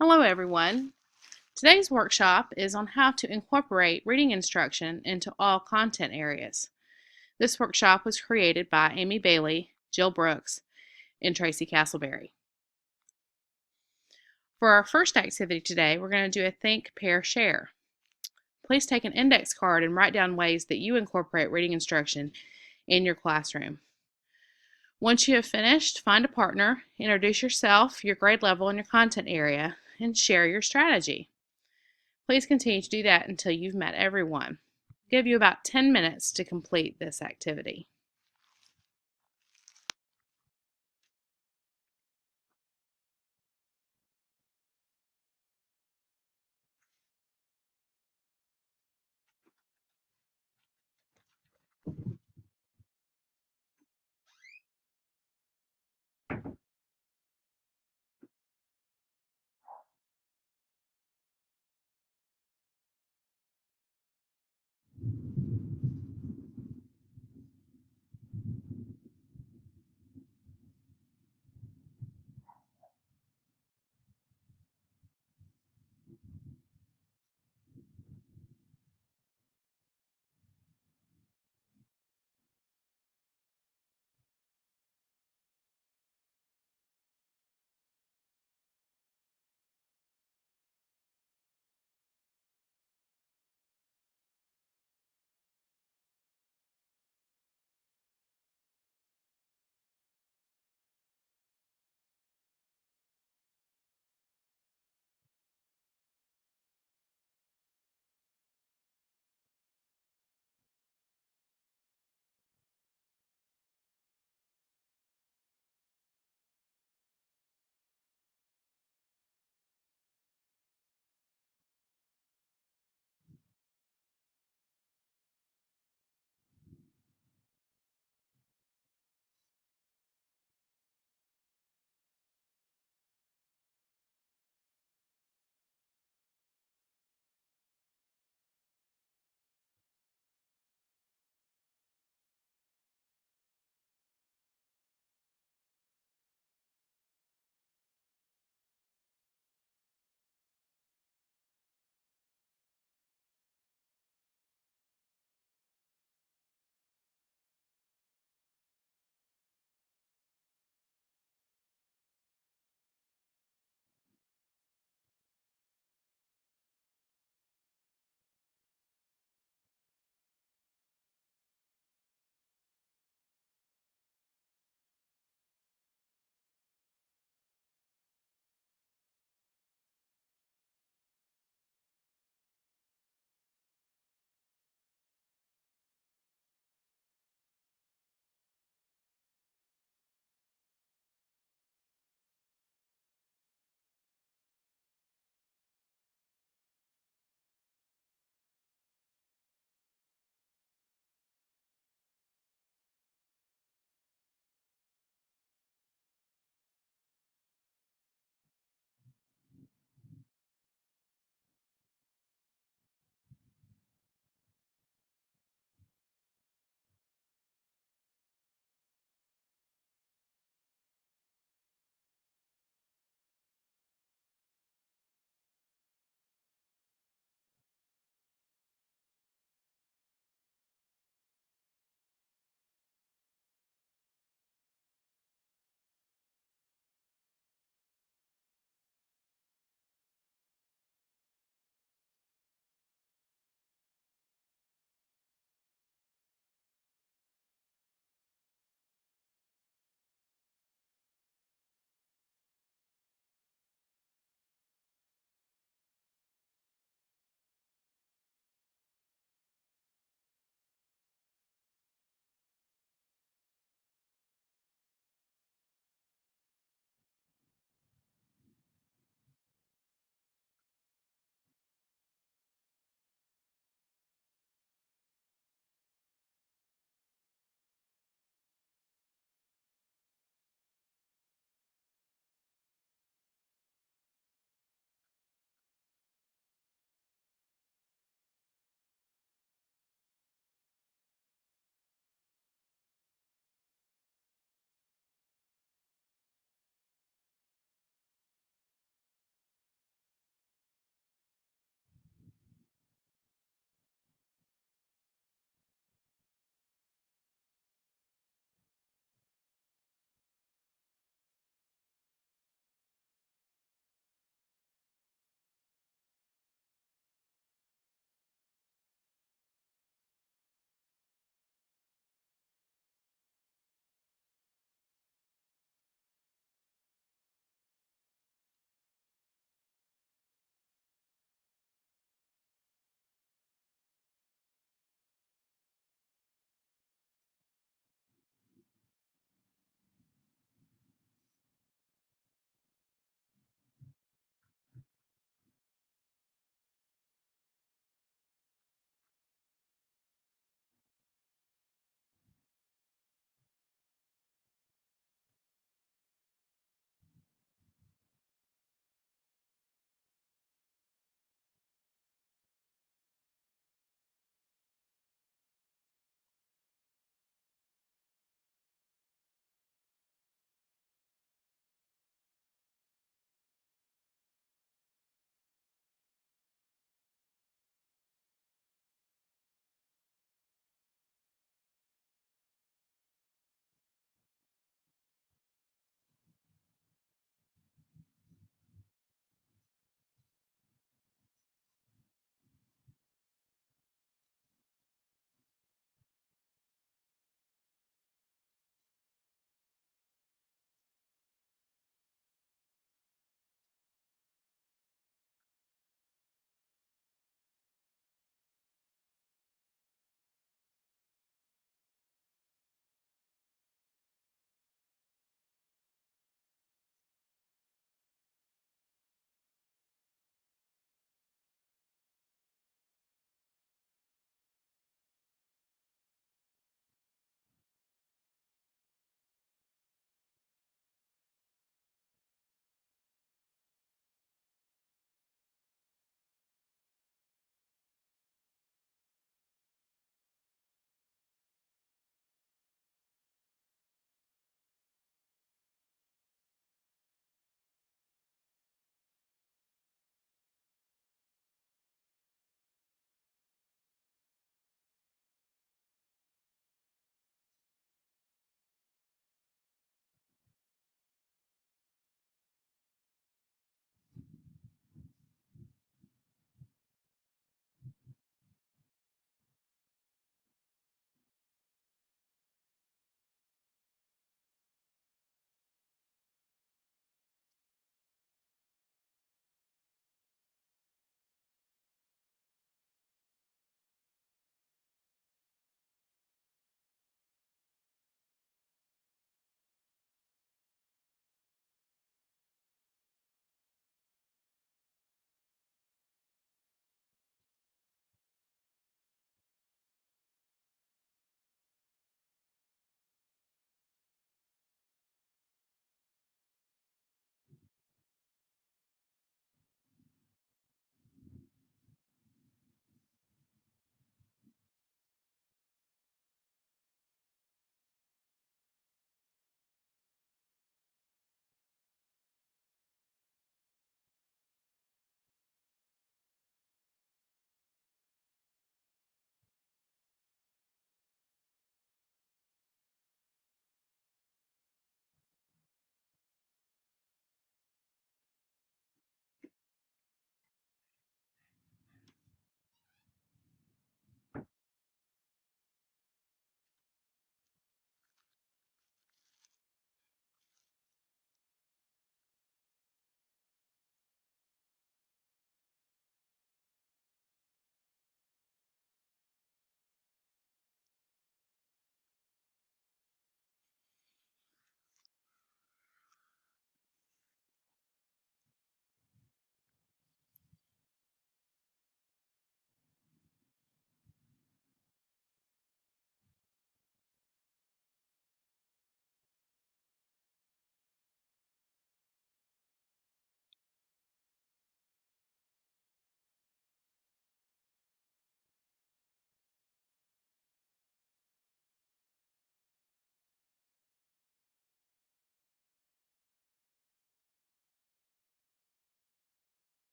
Hello everyone. Today's workshop is on how to incorporate reading instruction into all content areas. This workshop was created by Amy Bailey, Jill Brooks, and Tracy Castleberry. For our first activity today, we're going to do a think, pair, share. Please take an index card and write down ways that you incorporate reading instruction in your classroom. Once you have finished, find a partner, introduce yourself, your grade level, and your content area, and share your strategy. Please continue to do that until you've met everyone. I'll give you about 10 minutes to complete this activity.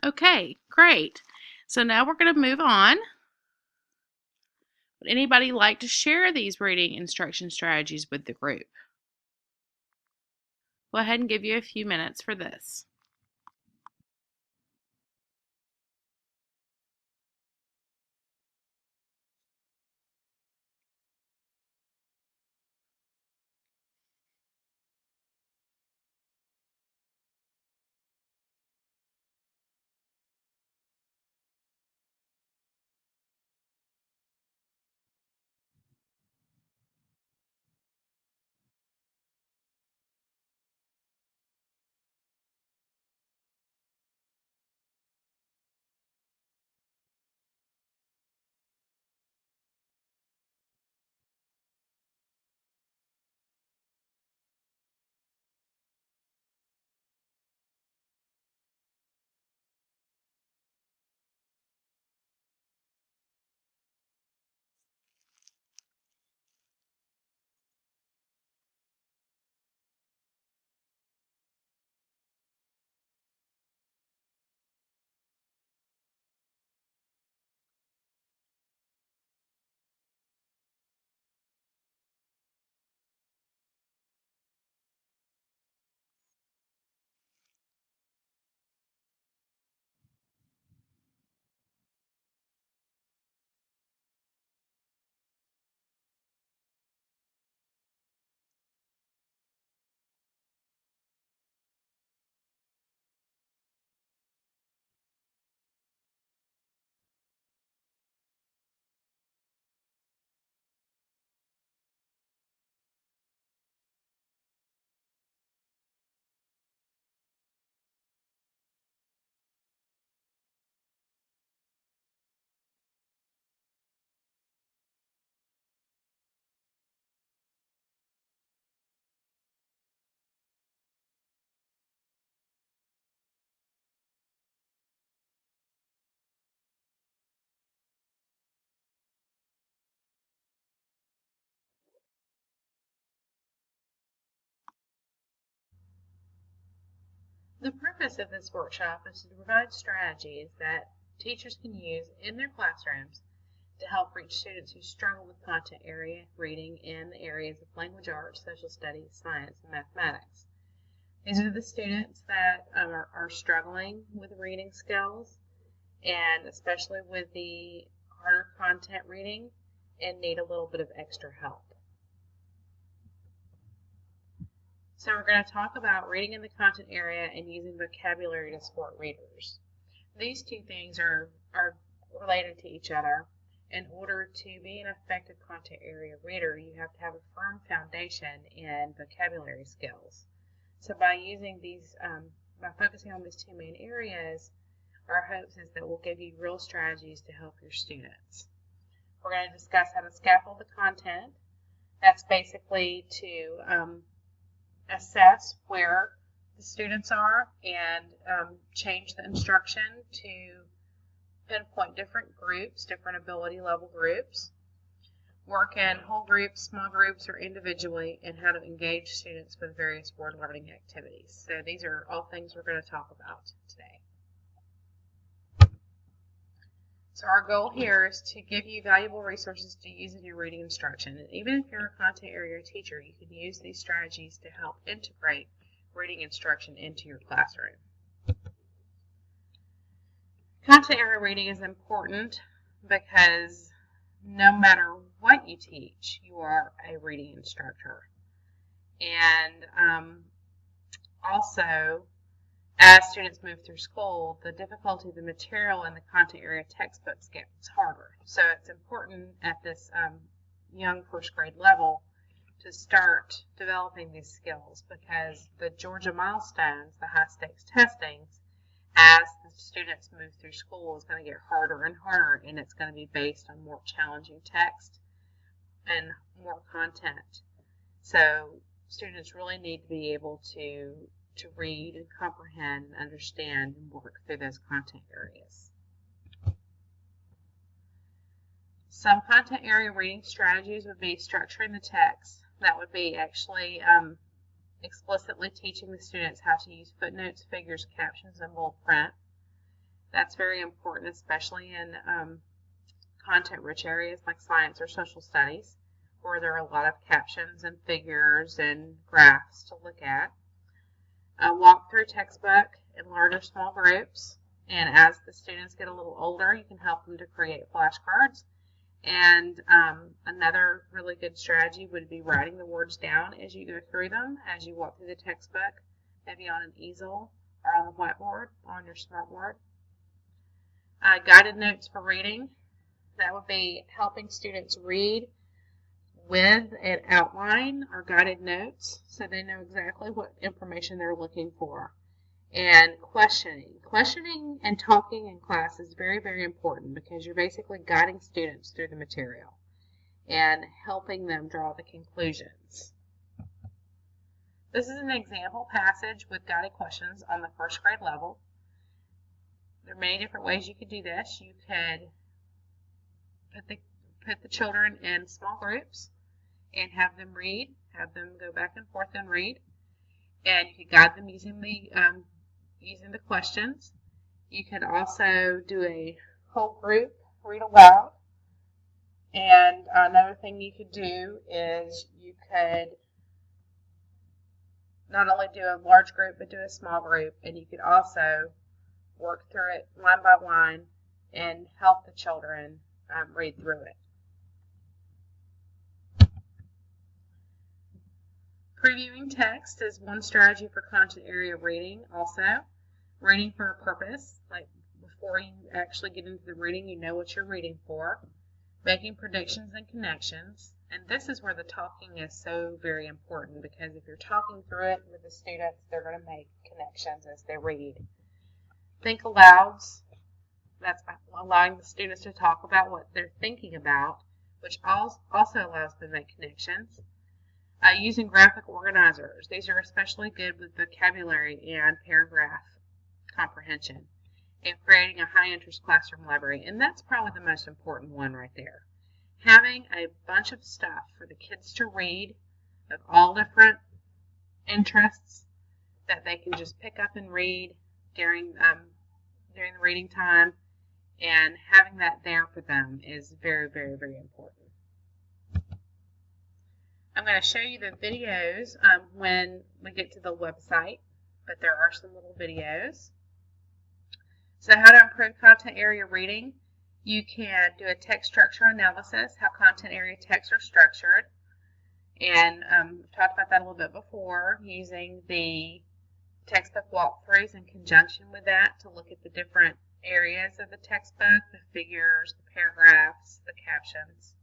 Okay, great. So now we're going to move on. Would anybody like to share these reading instruction strategies with the group? Go ahead and give you a few minutes for this. The purpose of this workshop is to provide strategies that teachers can use in their classrooms to help reach students who struggle with content area reading in the areas of language arts, social studies, science, and mathematics. These are the students that are struggling with reading skills, and especially with the harder content reading, and need a little bit of extra help. So we're going to talk about reading in the content area and using vocabulary to support readers. These two things are related to each other. In order to be an effective content area reader, you have to have a firm foundation in vocabulary skills. So by using these, by focusing on these two main areas, our hopes is that we'll give you real strategies to help your students. We're going to discuss how to scaffold the content. That's basically to assess where the students are and change the instruction to pinpoint different groups, different ability level groups, work in whole groups, small groups, or individually, and how to engage students with various word learning activities. So these are all things we're going to talk about today. So our goal here is to give you valuable resources to use in your reading instruction. And even if you're a content area teacher, you can use these strategies to help integrate reading instruction into your classroom. Content area reading is important because no matter what you teach, you are a reading instructor. And also, as students move through school, the difficulty of the material in the content area textbooks gets harder. So it's important at this young first grade level to start developing these skills, because the Georgia milestones, the high stakes testings, as the students move through school is going to get harder and harder, and it's going to be based on more challenging text and more content. So students really need to be able to read and comprehend and understand and work through those content areas. Some content area reading strategies would be structuring the text. That would be actually explicitly teaching the students how to use footnotes, figures, captions, and bold print. That's very important, especially in content-rich areas like science or social studies, where there are a lot of captions and figures and graphs to look at. Walk through textbook in larger small groups, and as the students get a little older, you can help them to create flashcards. And another really good strategy would be writing the words down as you go through them, as you walk through the textbook, maybe on an easel or on the whiteboard or on your smartboard. Guided notes for reading. That would be helping students read with an outline or guided notes so they know exactly what information they're looking for. And questioning. Questioning and talking in class is very, very important because you're basically guiding students through the material and helping them draw the conclusions. This is an example passage with guided questions on the first grade level. There are many different ways you could do this. You could put the children in small groups and have them read, have them go back and forth and read, and you could guide them using the questions. You could also do a whole group read aloud, and another thing you could do is you could not only do a large group but do a small group, and you could also work through it line by line and help the children read through it. Previewing text is one strategy for content area reading also. Reading for a purpose, like before you actually get into the reading, you know what you're reading for. Making predictions and connections. And this is where the talking is so very important, because if you're talking through it with the students, they're going to make connections as they read. Think alouds. That's allowing the students to talk about what they're thinking about, which also allows them to make connections. Using graphic organizers. These are especially good with vocabulary and paragraph comprehension, and creating a high-interest classroom library. And that's probably the most important one right there. Having a bunch of stuff for the kids to read of all different interests that they can just pick up and read during the reading time, and having that there for them is very, very, very important. I'm going to show you the videos when we get to the website, but there are some little videos. So how to improve content area reading. You can do a text structure analysis, how content area texts are structured. And we've talked about that a little bit before, using the textbook walkthroughs in conjunction with that to look at the different areas of the textbook, the figures, the paragraphs, the captions.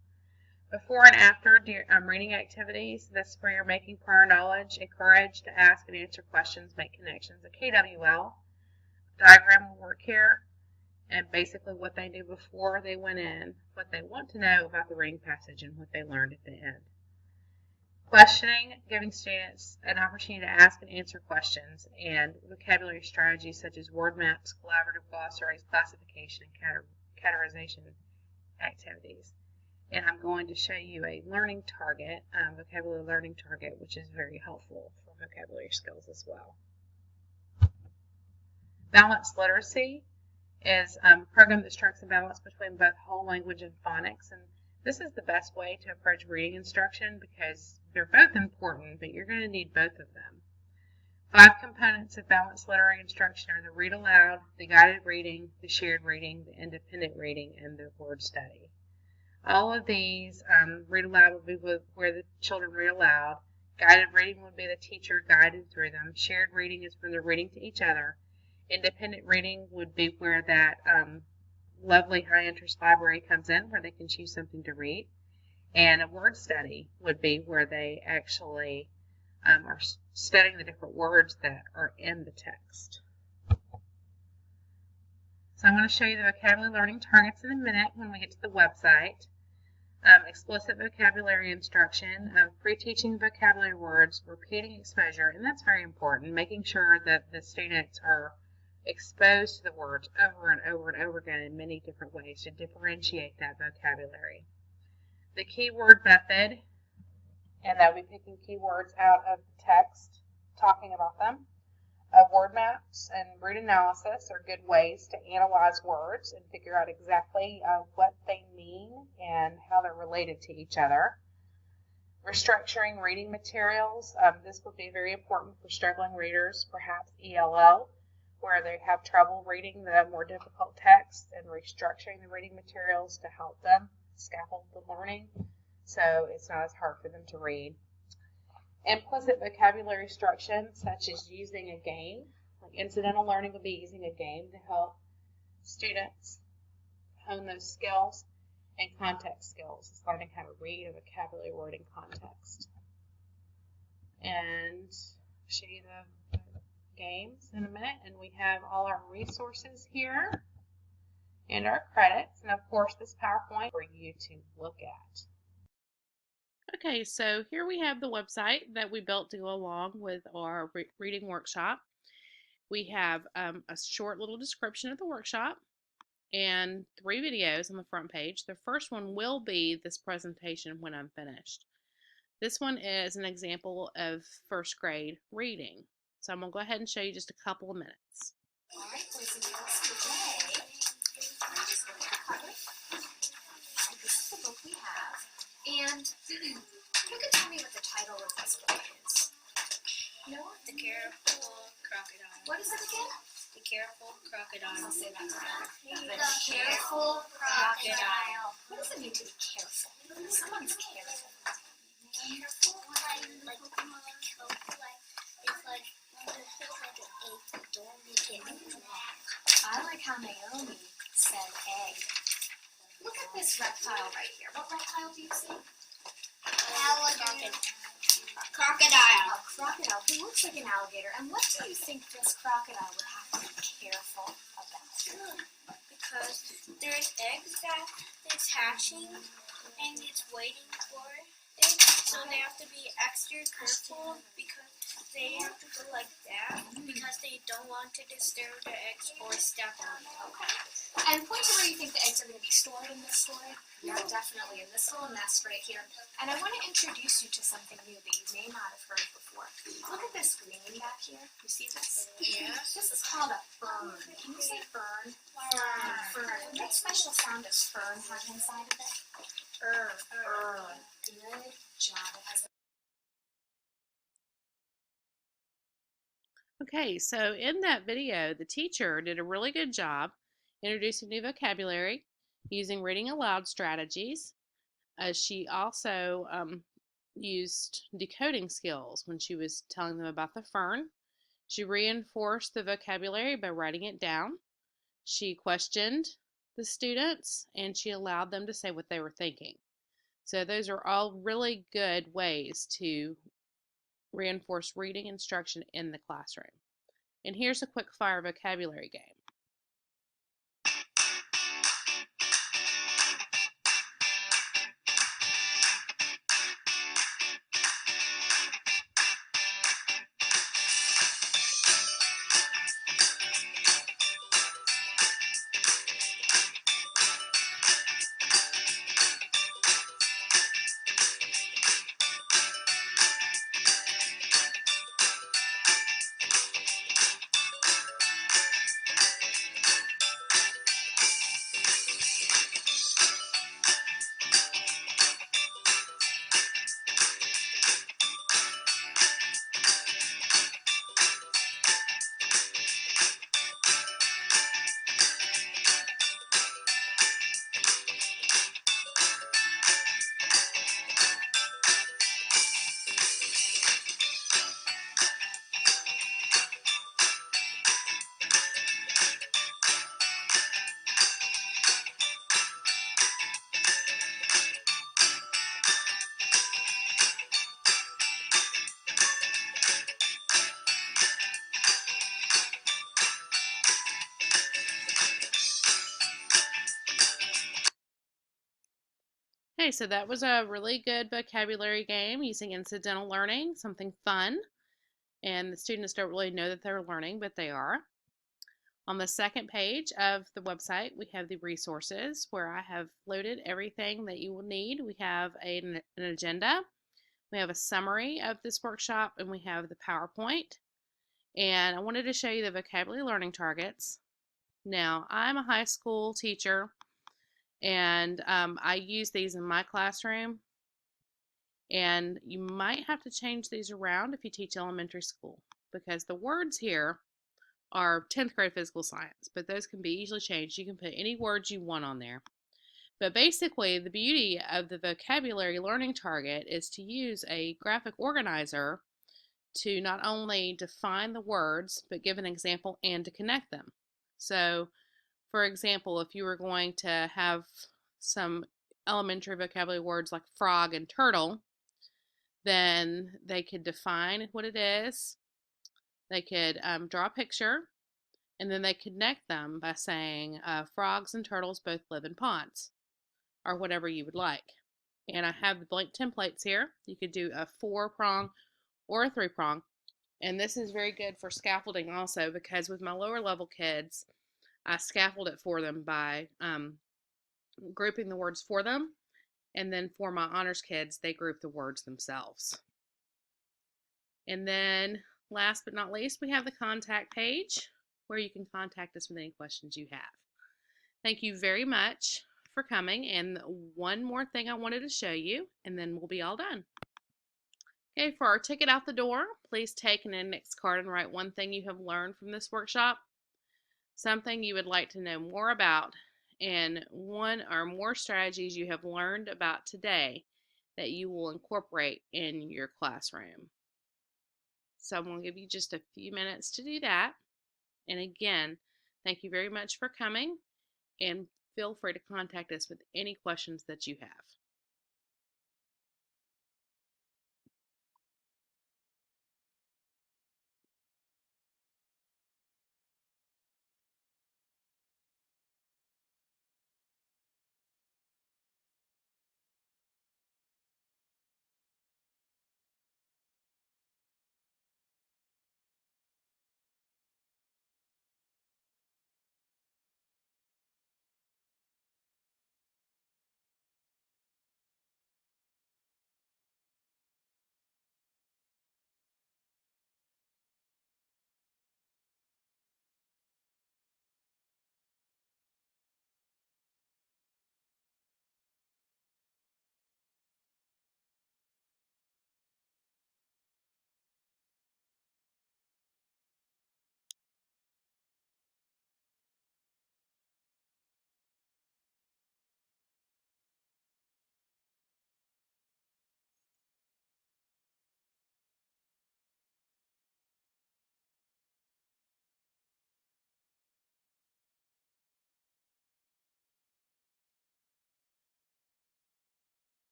Before and after reading activities, this is where you're making prior knowledge, encouraged to ask and answer questions, make connections. A KWL diagram will work here, and basically what they do before they went in, what they want to know about the reading passage, and what they learned at the end. Questioning, giving students an opportunity to ask and answer questions, and vocabulary strategies such as word maps, collaborative glossaries, classification, and categorization activities. And I'm going to show you a learning target, vocabulary learning target, which is very helpful for vocabulary skills as well. Balanced literacy is a program that strikes a balance between both whole language and phonics. And this is the best way to approach reading instruction because they're both important, but you're going to need both of them. 5 components of balanced literary instruction are the read aloud, the guided reading, the shared reading, the independent reading, and the word study. All of these, read aloud would be where the children read aloud. Guided reading would be the teacher guided through them. Shared reading is when they're reading to each other. Independent reading would be where that lovely high-interest library comes in, where they can choose something to read. And a word study would be where they actually are studying the different words that are in the text. So I'm going to show you the vocabulary learning targets in a minute when we get to the website. Explicit vocabulary instruction, pre-teaching vocabulary words, repeating exposure, and that's very important, making sure that the students are exposed to the words over and over and over again in many different ways to differentiate that vocabulary. The keyword method, and that will be picking keywords out of the text, talking about them. Word maps and root analysis are good ways to analyze words and figure out exactly what they mean and how they're related to each other. Restructuring reading materials. This would be very important for struggling readers, perhaps ELL, where they have trouble reading the more difficult texts, and restructuring the reading materials to help them scaffold the learning so it's not as hard for them to read. Implicit vocabulary instruction, such as using a game, like incidental learning would be using a game to help students hone those skills. And context skills is learning how to read a vocabulary word in context. And show you the games in a minute, and we have all our resources here and our credits, and of course this PowerPoint for you to look at. Okay, so here we have the website that we built to go along with our reading workshop. We have a short little description of the workshop and 3 videos on the front page. The first one will be this presentation when I'm finished. This one is an example of first grade reading. So I'm going to go ahead and show you just a couple of minutes. All right, boys and girls, today I'm just going to cover. This is the book we have. And you can tell me what the title of this book is. No? The Careful Crocodile. What is it again? The Careful Crocodile. I'll say that together. The Careful Crocodile. What does it mean to be careful? Someone's careful. Careful, like careful, it's like an egg, don't make it black. I like how Naomi said egg. Look at this reptile right here. What reptile do you see? Alligator. Crocodile. A crocodile who looks like an alligator. And what do you think this crocodile would have to be careful about? Because there's eggs that it's hatching and it's waiting for it. So they have to be extra careful because they have to go like that because they don't want to disturb the eggs or step on it. Okay. And point to where you think the eggs are going to be stored in this story. Yeah, definitely in this little nest right here. And I want to introduce you to something new that you may not have heard before. Look at this green back here. You see this? Yeah. This is called a fern. Can you say fern? Fern. What special sound does fern have inside of it? Good job. It has Okay, so in that video, the teacher did a really good job introducing new vocabulary using reading aloud strategies. She also used decoding skills when she was telling them about the fern. She reinforced the vocabulary by writing it down. She questioned the students and she allowed them to say what they were thinking. So those are all really good ways to reinforce reading instruction in the classroom. And here's a quick fire vocabulary game. Okay, so that was a really good vocabulary game using incidental learning, something fun. And the students don't really know that they're learning, but they are. On the second page of the website, we have the resources where I have loaded everything that you will need. We have an agenda, we have a summary of this workshop, and we have the PowerPoint. And I wanted to show you the vocabulary learning targets. Now, I'm a high school teacher, and I use these in my classroom. And you might have to change these around if you teach elementary school, because the words here are 10th grade physical science, but those can be easily changed. You can put any words you want on there. But basically, the beauty of the vocabulary learning target is to use a graphic organizer to not only define the words, but give an example and to connect them. So, for example, if you were going to have some elementary vocabulary words like frog and turtle, then they could define what it is, they could draw a picture, and then they connect them by saying frogs and turtles both live in ponds, or whatever you would like. And I have the blank templates here. You could do a 4-prong or a 3-prong. And this is very good for scaffolding also, because with my lower level kids, I scaffold it for them by grouping the words for them. And then for my honors kids, they group the words themselves. And then last but not least, we have the contact page where you can contact us with any questions you have. Thank you very much for coming. And one more thing I wanted to show you, and then we'll be all done. Okay, for our ticket out the door, please take an index card and write one thing you have learned from this workshop, something you would like to know more about, and one or more strategies you have learned about today that you will incorporate in your classroom. So I'm going to give you just a few minutes to do that. And again, thank you very much for coming, and feel free to contact us with any questions that you have.